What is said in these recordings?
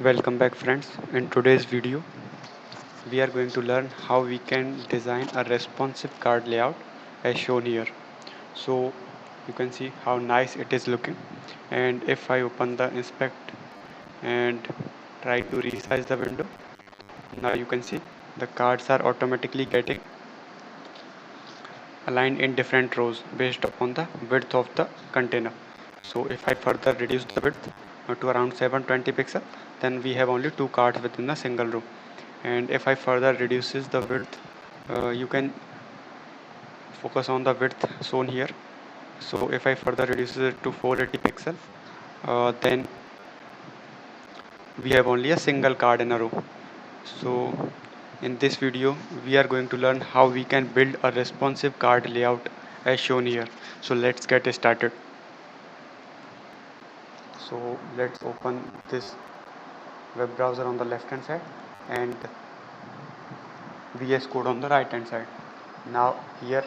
Welcome back friends. In today's video, we are going to learn how we can design a responsive card layout as shown here. So you can see how nice it is looking, and if I open the inspect and try to resize the window, now you can see the cards are automatically getting aligned in different rows based upon the width of the container. So if I further reduce the width to around 720 pixel, then we have only two cards within a single row. And if I further reduces the width, you can focus on the width shown here. So if I further reduces it to 480 pixel, then we have only a single card in a row. So in this video we are going to learn how we can build a responsive card layout as shown here. So let's get started. So let's open this web browser on the left hand side and VS Code on the right hand side. Now here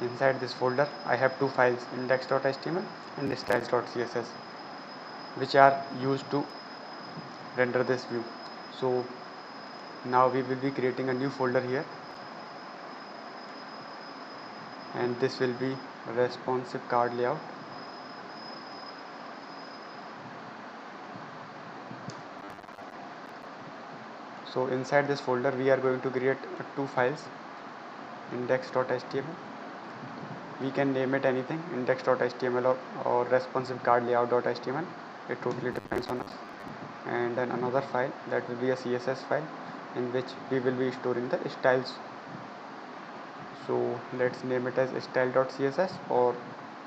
inside this folder I have two files, index.html and styles.css, which are used to render this view. So now we will be creating a new folder here, and this will be responsive card layout. So inside this folder we are going to create two files, index.html. We can name it anything, index.html or responsive card layout.html. It totally depends on us. And then another file that will be a CSS file in which we will be storing the styles. So let's name it as style.css, or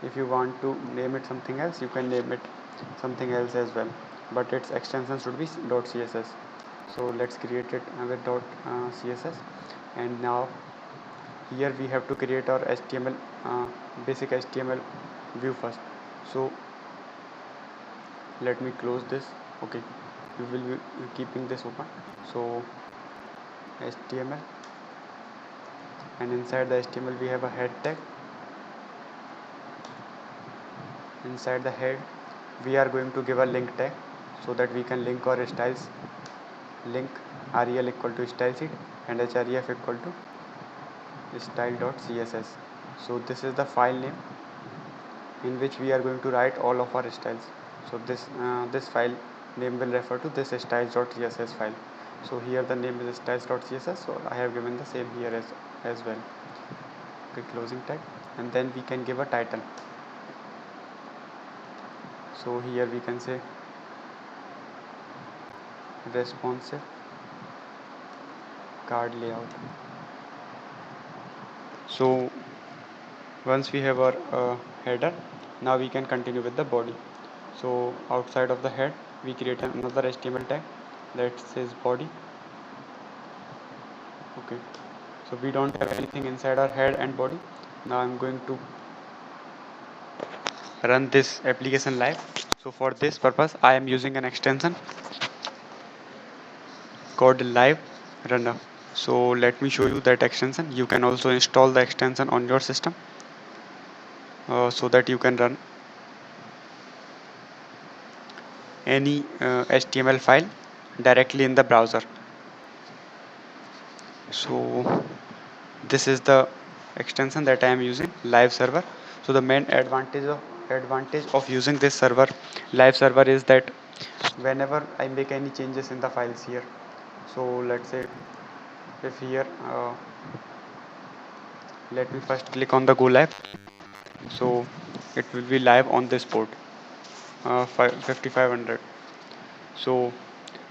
if you want to name it something else, you can name it something else as well, but its extension should be .css. So let's create it with .css, and now here we have to create our HTML basic HTML view first. So let me close this. Okay, we will be keeping this open. So HTML, and inside the HTML we have a head tag. Inside the head we are going to give a link tag so that we can link our styles. Link rel equal to style sheet and href equal to style.css. So this is the file name in which we are going to write all of our styles. So this file name will refer to this styles.css file. So here the name is styles.css, so I have given the same here as well. Okay, closing tag, and then we can give a title. So here we can say responsive card layout. So once we have our header, now we can continue with the body. So outside of the head we create another HTML tag that says body. Okay, so we don't have anything inside our head and body. Now I'm going to run this application live. So for this purpose I am using an extension called live runner. So let me show you that extension. You can also install the extension on your system so that you can run any HTML file directly in the browser. So this is the extension that I am using, live server. So the main advantage of using this server, live server, is that whenever I make any changes in the files here, so let's say if here let me first click on the go live. So it will be live on this port 5500. So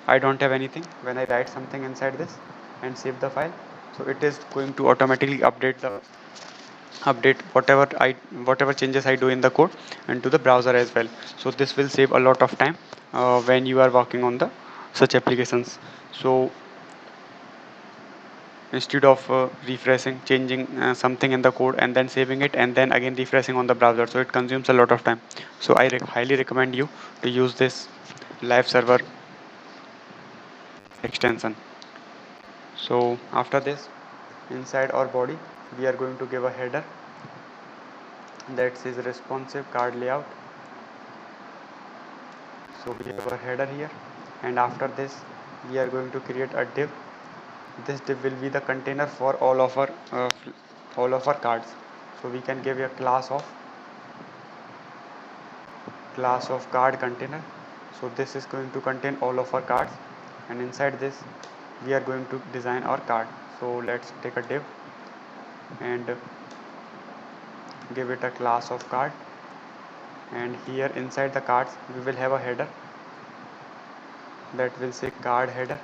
I don't have anything. When I write something inside this and save the file, so it is going to automatically update whatever changes I do in the code and to the browser as well. So this will save a lot of time when you are working on the such applications. So instead of refreshing, changing something in the code and then saving it and then again refreshing on the browser, so it consumes a lot of time. So I highly recommend you to use this live server extension. So after this, inside our body we are going to give a header that says responsive card layout. So we have a header here, and after this we are going to create a div. This div will be the container for all of our cards. So we can give a class of card container. So this is going to contain all of our cards, and inside this we are going to design our card. So let's take a div and give it a class of card, and here inside the cards we will have a header that will say card header,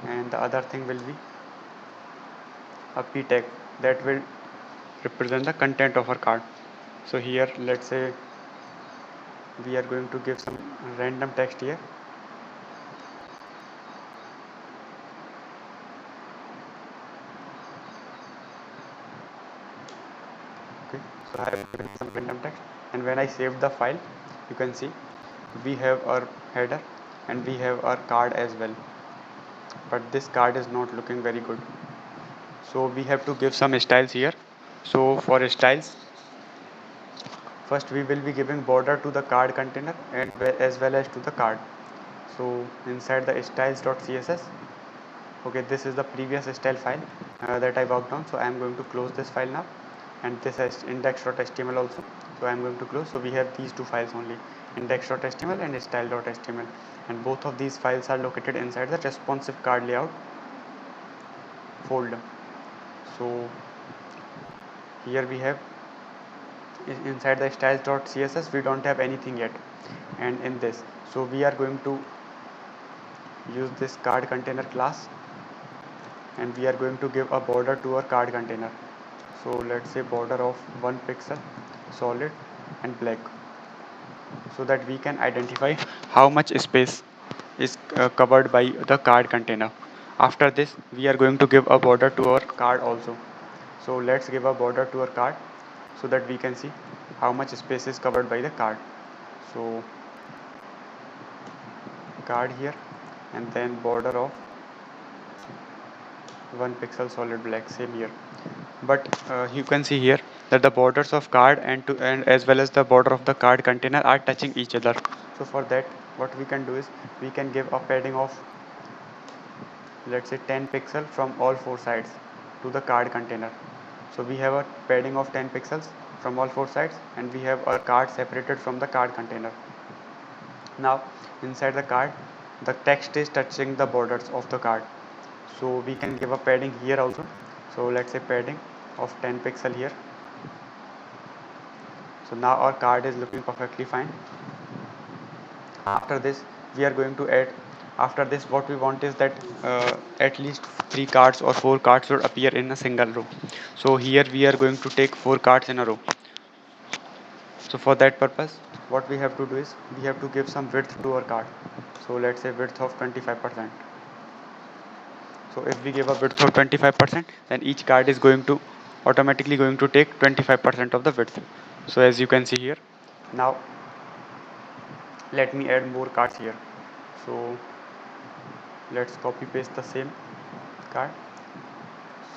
and the other thing will be a p tag that will represent the content of our card. So here let's say we are going to give some random text here. Okay, so I have given some random text, and when I save the file you can see we have our header and we have our card as well, but this card is not looking very good, so we have to give some styles here. So for styles, first we will be giving border to the card container and as well as to the card. So inside the styles.css, okay, this is the previous style file that I worked on, so I am going to close this file now, and this is index.html also, so I am going to close. So we have these two files only, index.html and style.html, and both of these files are located inside the responsive card layout folder. So here we have inside the styles.css we don't have anything yet, and in this, so we are going to use this card container class, and we are going to give a border to our card container. So let's say border of 1 pixel solid and black, so that we can identify how much space is covered by the card container. After this we are going to give a border to our card also. So let's give a border to our card so that we can see how much space is covered by the card. So card here, and then border of 1 pixel solid black, same here. But you can see here that the borders of card and as well as the border of the card container are touching each other. So for that what we can do is we can give a padding of, let's say, 10 pixel from all four sides to the card container. So we have a padding of 10 pixels from all four sides, and we have our card separated from the card container. Now inside the card the text is touching the borders of the card, so we can give a padding here also. So let's say padding of 10 pixel here. So now our card is looking perfectly fine. After this we are going to add, after this what we want is that at least 3 cards or 4 cards should appear in a single row. So here we are going to take 4 cards in a row. So for that purpose what we have to do is we have to give some width to our card. So let's say width of 25%. So if we give a width of 25%, then each card is going to automatically going to take 25% of the width. So as you can see here, now let me add more cards here. So let's copy paste the same card.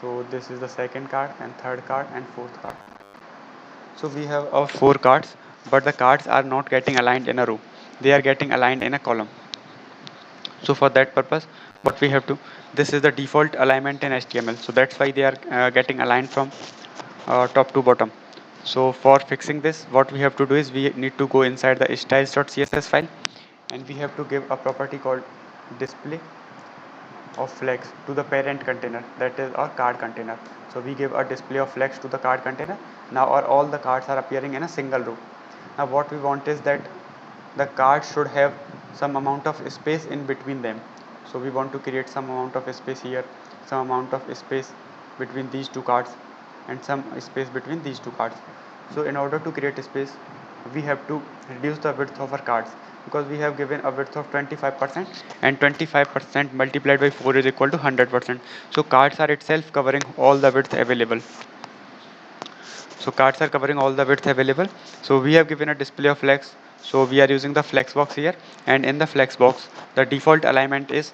So this is the second card and third card and fourth card. So we have our 4 cards, but the cards are not getting aligned in a row. They are getting aligned in a column. So for that purpose what we have to, this is the default alignment in HTML, so that's why they are getting aligned from top to bottom. So for fixing this what we have to do is we need to go inside the styles.css file, and we have to give a property called display of flex to the parent container, that is our card container. So we give a display of flex to the card container. Now all the cards are appearing in a single row. Now what we want is that the card should have some amount of space in between them. So we want to create some amount of space here, some amount of space between these two cards, and some space between these two cards. So in order to create space we have to reduce the width of our cards, because we have given a width of 25%, and 25% multiplied by 4 is equal to 100%. So cards are itself covering all the width available. So cards are covering all the width available. So we have given a display of flex. So we are using the flex box here, and in the flex box the default alignment is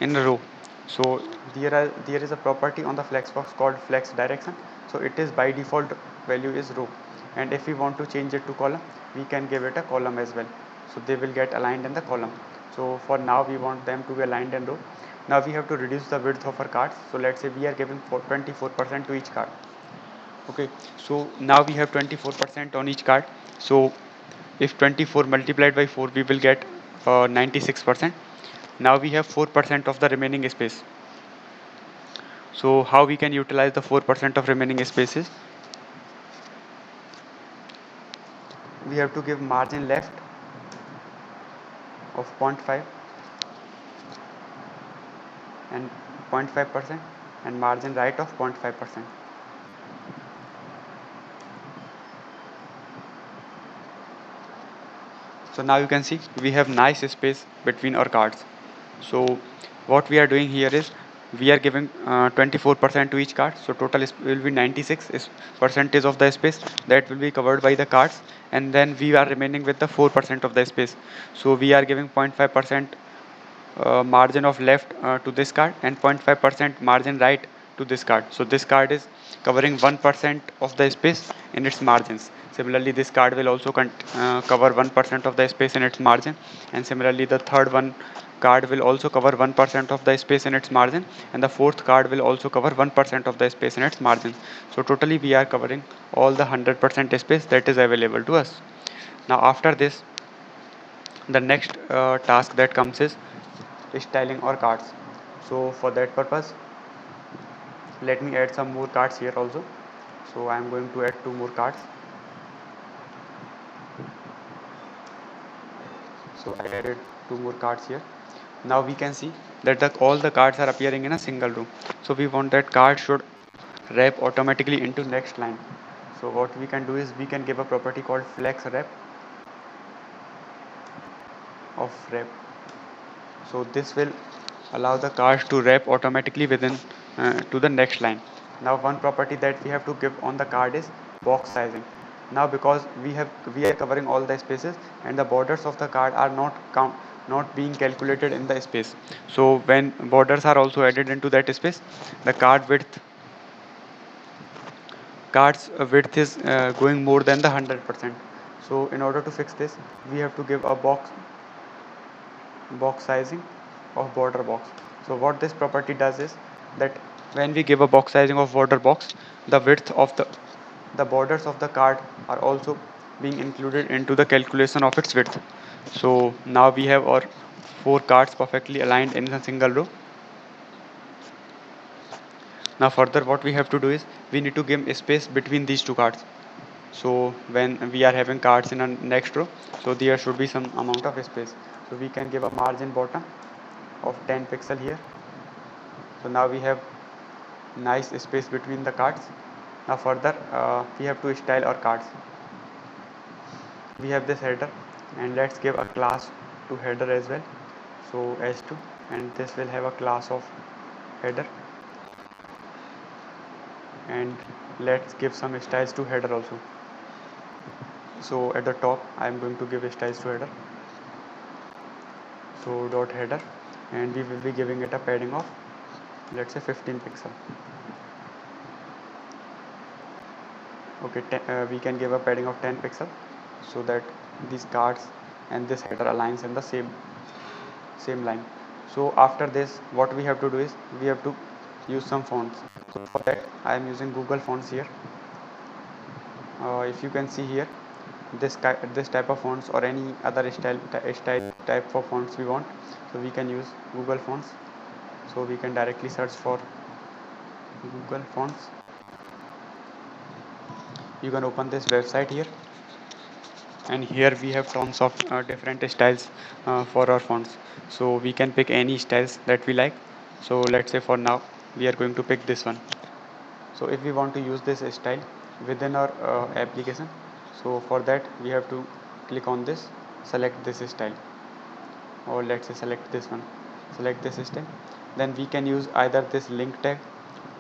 in a row. So there is a property on the flex box called flex direction. So it is by default value is row, and if we want to change it to column we can give it a column as well. so they will get aligned in the column. So for now we want them to be aligned in row. Now we have to reduce the width of our cards. So let's say we are giving 24% to each card. Okay, so now we have 24% on each card. So if 24 multiplied by 4, we will get 96%. Now we have 4% of the remaining space. So how we can utilize the 4% of remaining spaces? We have to give margin left of 0.5 and 0.5% and margin right of 0.5%. So now you can see we have nice space between our cards. So what we are doing here is we are giving 24% to each card. So total will be 96 is percentage of the space that will be covered by the cards, and then we are remaining with the 4% of the space. So we are giving 0.5% margin of left to this card and 0.5% margin right to this card. So this card is covering 1% of the space in its margins. Similarly, this card will also cover 1% of the space in its margin, and similarly the third one card will also cover 1% of the space in its margin, and the fourth card will also cover 1% of the space in its margin. So totally we are covering all the 100% space that is available to us. Now after this, the next task that comes is styling our cards. So for that purpose, let me add some more cards here also. So I am going to add 2 more cards. So I added 2 more cards here. Now we can see that all the cards are appearing in a single row. So we want that card should wrap automatically into next line. So what we can do is we can give a property called flex wrap of wrap. So this will allow the cards to wrap automatically within to the next line. Now one property that we have to give on the card is box sizing. Now because we are covering all the spaces and the borders of the card are not being calculated in the space. So when borders are also added into that space, the card's width is going more than the 100%. So in order to fix this, we have to give a box sizing of border box. So what this property does is that when we give a box sizing of border box, the width of the borders of the card are also being included into the calculation of its width. So now we have our 4 cards perfectly aligned in a single row. Now further what we have to do is we need to give a space between these 2 cards. So when we are having cards in a next row, so there should be some amount of space. So we can give a margin bottom of 10 pixel here. So now we have nice space between the cards. Now further we have to style our cards. We have this header, and let's give a class to header as well. So h2, and this will have a class of header, and let's give some styles to header also. So at the top I am going to give styles to header. So dot header, and we will be giving it a padding of, let's say, 15 pixel. Okay, we can give a padding of 10 pixel so that these cards and this header aligns in the same line. So after this, what we have to do is we have to use some fonts. So for that I am using Google Fonts here. If you can see here, this type of fonts or any other style type of fonts we want, so we can use Google Fonts. So we can directly search for Google Fonts. You can open this website here, and here we have tons of different styles for our fonts. So we can pick any styles that we like. So let's say for now we are going to pick this one. So if we want to use this style within our application, so for that we have to click on this, select this style, or let's say select this one, select this style. Then we can use either this link tag,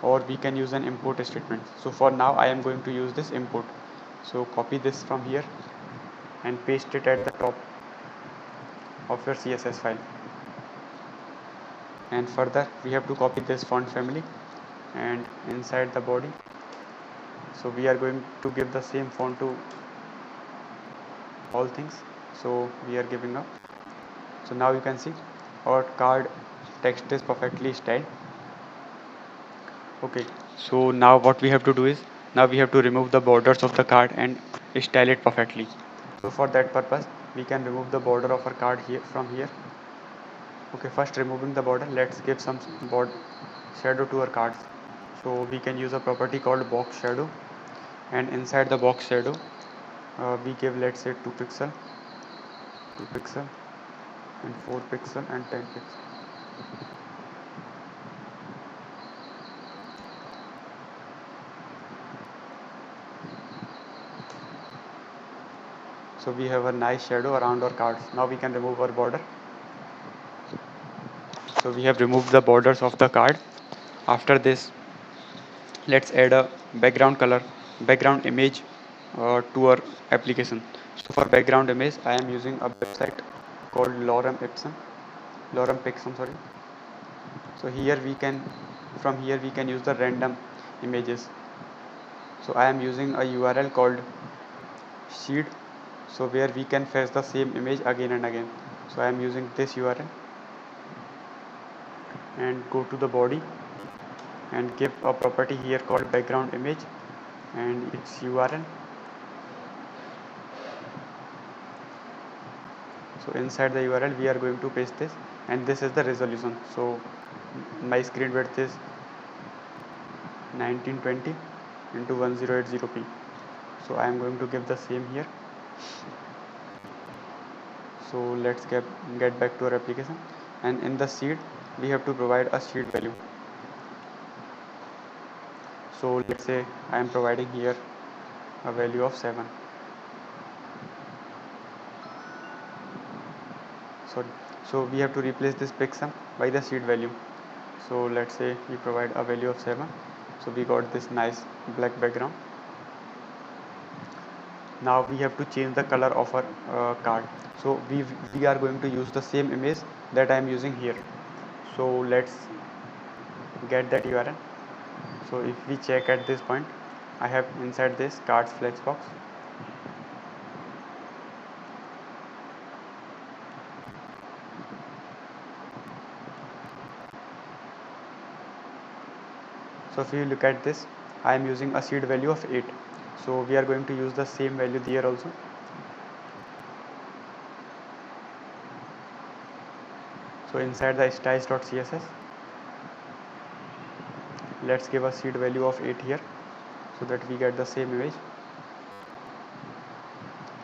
or we can use an import statement. So for now I am going to use this import. So copy this from here and paste it at the top of your CSS file. And further we have to copy this font family and inside the body. So we are going to give the same font to all things. So we are giving up. So now you can see our card text is perfectly styled. Okay, so now what we have to do is, now we have to remove the borders of the card and style it perfectly. So for that purpose we can remove the border of our card here from here. Okay, first removing the border, let's give some border shadow to our cards. So we can use a property called box shadow, and inside the box shadow we give, let's say, 2 pixel, 2 pixel and 4 pixel and 10 pixel. So we have a nice shadow around our cards. Now we can remove our border. So we have removed the borders of the card. After this, let's add a background image to our application. So for background image I am using a website called Lorem Pixum, sorry. So here we can, from here we can use the random images. So I am using a URL called seed, so where we can fetch the same image again and again. So I am using this URL and go to the body and give a property here called background image and its URL. So inside the URL we are going to paste this, and this is the resolution. So my screen width is 1920 into 1080p. So I am going to give the same here. So let's get back to our application, and in the seed we have to provide a seed value. So let's say I am providing here a value of 7. Sorry. So we have to replace this pixel by the seed value. So let's say we provide a value of 7. So we got this nice black background. Now we have to change the color of our card. So we are going to use the same image that I am using here. So let's get that URL. So if we check at this point, I have inside this cards flexbox. So if you look at this, I am using a seed value of 8. So we are going to use the same value there also. So inside the styles.css, let's give a seed value of 8 here, so that we get the same image.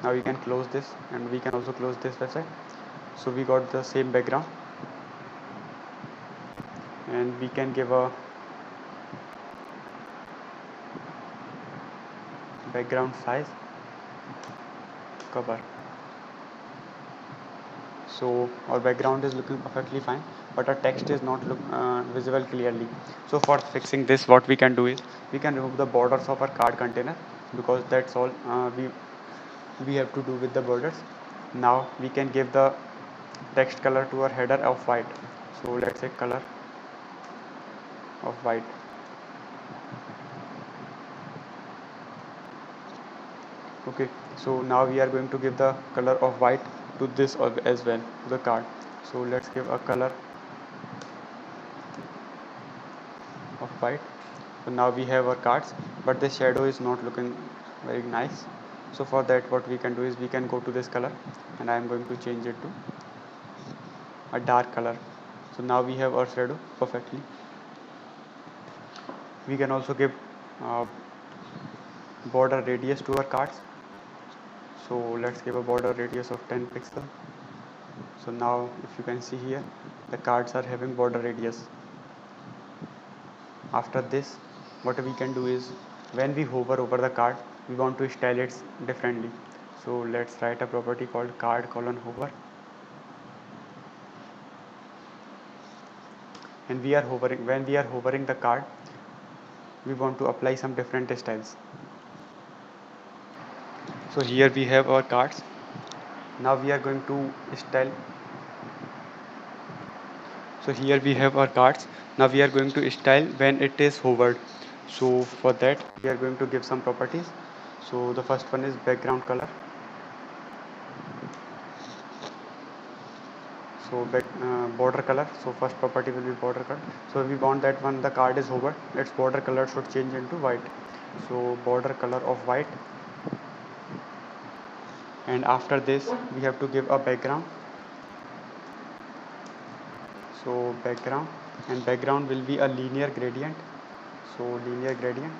Now we can close this, and we can also close this website. So we got the same background, and we can give a background size cover. So our background is looking perfectly fine, but our text is not visible clearly. So for fixing this, what we can do is we can remove the borders of our card container, because that's all we have to do with the borders. Now we can give the text color to our header of white. So let's say color of white. Okay, so now we are going to give the color of white to this as well, to the card. So let's give a color of white. So now we have our cards, but the shadow is not looking very nice. So for that, what we can do is we can go to this color, and I am going to change it to a dark color. So now we have our shadow perfectly. We can also give uh, border radius to our cards. So let's give a border radius of 10 pixel. So now if you can see here, the cards are having border radius. After this, what we can do is, when we hover over the card, we want to style it differently. So let's write a property called card colon hover, and we are hovering, when we are hovering the card, we want to apply some different styles. So here we have our cards. Now we are going to style. So here we have our cards. Now we are going to style when it is hovered. So for that we are going to give some properties. So the first one is background color. So border color, so first property will be border color. So we want that when the card is hovered, its border color should change into white. So border color of white, and after this we have to give a background. So background, and background will be a linear gradient. So linear gradient,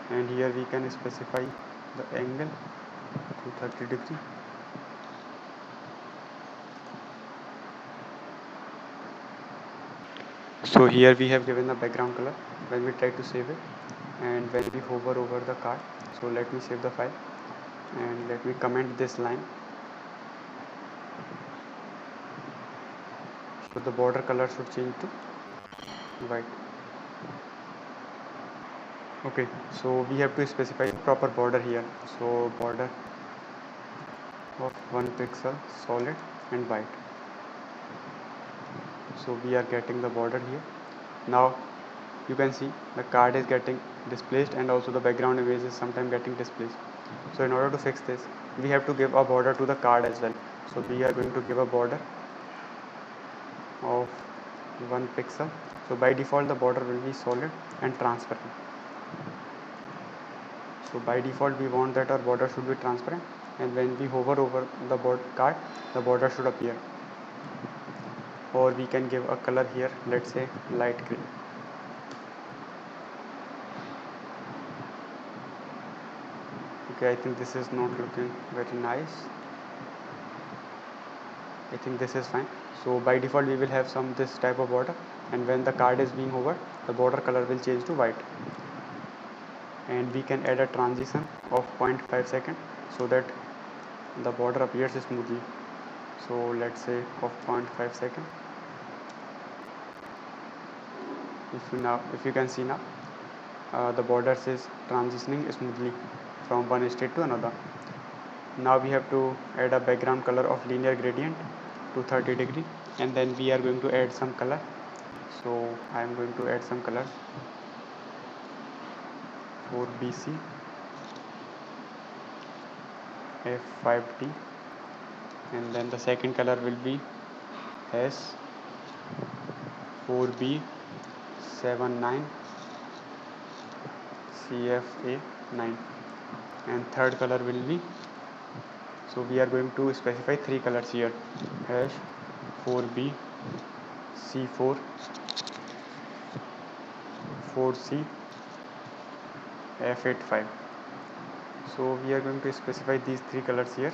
and here we can specify the angle to 30 degree. So here we have given the background color when we try to save it, and when we hover over the card. So let me save the file and let me comment this line. So the border color should change to white. Okay, so we have to specify proper border here. So border of 1 pixel solid and white. So we are getting the border here. Now you can see the card is getting displaced, and also the background image is sometimes getting displaced. So in order to fix this, we have to give a border to the card as well. So we are going to give a border of 1 pixel. So by default the border will be solid and transparent. So by default we want that our border should be transparent, and when we hover over the card, the border should appear. Or we can give a color here, let's say light green. Okay, I think this is not looking very nice. I think this is fine. So by default we will have this type of border, and when the card is being hovered, the border color will change to white. And we can add a transition of 0.5 second so that the border appears smoothly. So let's say of 0.5 second. If you can see now, the border is transitioning smoothly from one state to another. Now we have to add a background color of linear gradient to 30 degree, and then we are going to add some color. So I am going to add some colors for BC, F5T, and then the second color will be S4B79, CFA9, and third color will be, so we are going to specify 3 colors here, #4B, C4, 4C, F85. So we are going to specify these 3 colors here.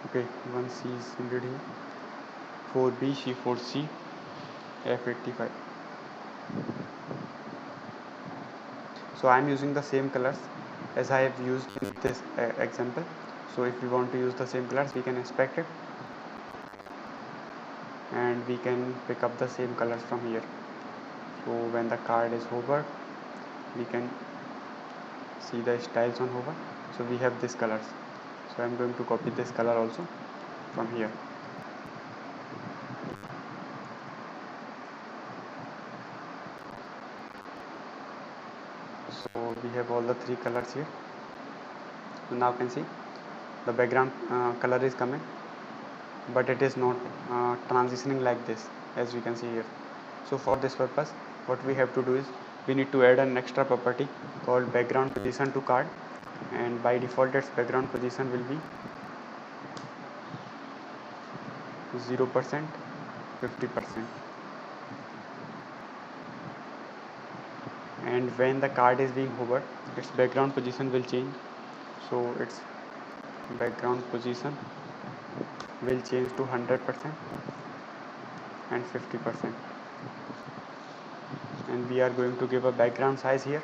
Okay, 1C is needed here, 4B, C4C, F85. So I am using the same colors as I have used in this example. So if we want to use the same colors, we can inspect it and we can pick up the same colors from here. So when the card is hovered, we can see the styles on hover. So we have these colors. So I am going to copy this color also from here. So we have all the 3 colors here. So now you can see the background color is coming, but it is not transitioning like this, as we can see here. So for this purpose, what we have to do is we need to add an extra property called background position to card, and by default its background position will be 0%, 50%, and when the card is being hovered, its background position will change. So its background position will change to 100% and 50%, and we are going to give a background size here,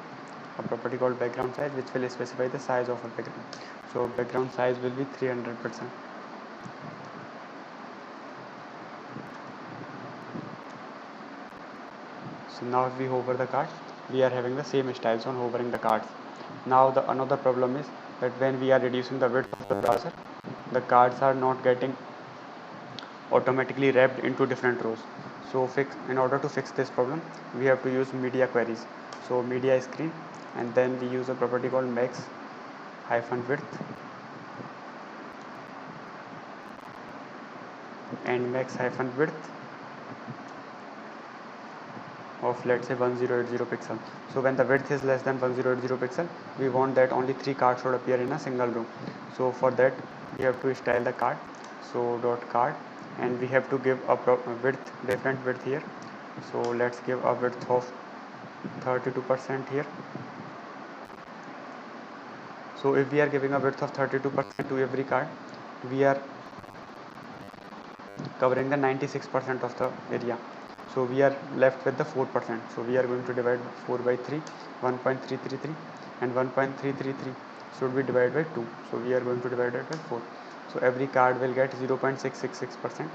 a property called background size, which will specify the size of a background. So background size will be 300%. So now if we hover the card, we are having the same styles on hovering the cards. Now the another problem is that when we are reducing the width of the browser, the cards are not getting automatically wrapped into different rows. So in order to fix this problem, we have to use media queries. So media screen, and then we use a property called max hyphen width and max hyphen width of, let's say, 1080 pixel. So when the width is less than 1080 pixel, we want that only 3 cards should appear in a single row. So for that we have to style the card. So dot card, and we have to give a width, different width here. So let's give a width of 32% here. So if we are giving a width of 32% to every card, we are covering the 96% of the area. So we are left with the 4%. So we are going to divide 4 by 3, 1.333, and 1.333 should be divided by 2. So we are going to divide it by 4. So every card will get 0.666%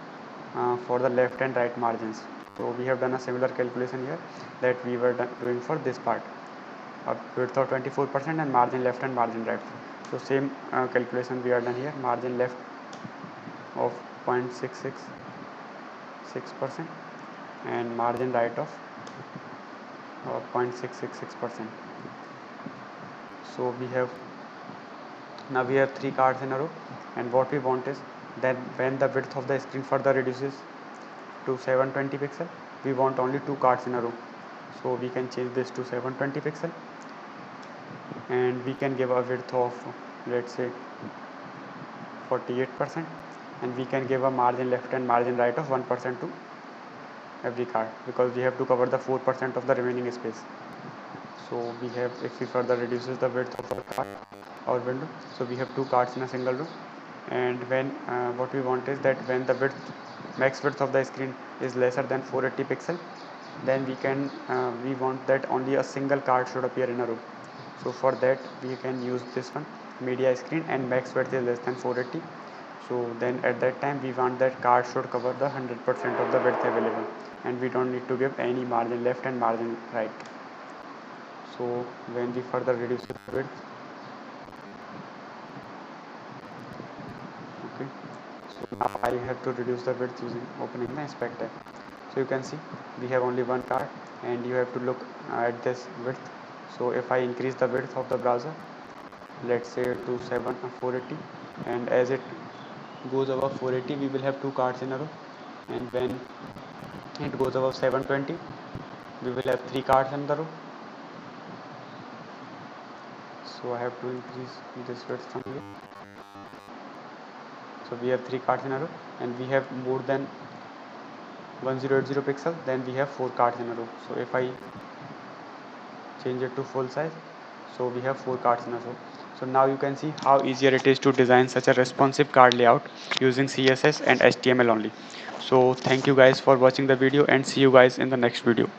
for the left and right margins. So we have done a similar calculation here that we were doing for this part. A width of 24% and margin left and margin right. So same calculation we are done here. Margin left of 0.666% and margin right of 0.666%. So we have now we have 3 cards in a row, and what we want is that when the width of the screen further reduces to 720 pixel, we want only 2 cards in a row. So we can change this to 720 pixel, and we can give a width of, let's say, 48%, and we can give a margin left and margin right of 1% to every card, because we have to cover the 4% of the remaining space. So we have, if we further reduces the width of the card or window, so we have 2 cards in a single row. And when what we want is that when the max width of the screen is lesser than 480 pixel, then we want that only a single card should appear in a row. So for that we can use this one, media screen, and max width is less than 480. So then at that time we want that card should cover the 100% of the width available, and we don't need to give any margin left and margin right. So when we further reduce the width, okay, so now I have to reduce the width using opening the inspect tab. So you can see we have only one card, and you have to look at this width. So if I increase the width of the browser, let's say to 480, and as it goes above 480, we will have 2 cards in a row, and when it goes above 720, we will have 3 cards in the row. So I have to increase this width from here. So we have 3 cards in a row, and we have more than 1080 pixel, then we have 4 cards in a row. So if I change it to full size, so we have 4 cards in a row. So now you can see how easier it is to design such a responsive card layout using CSS and HTML only. So thank you guys for watching the video, and see you guys in the next video.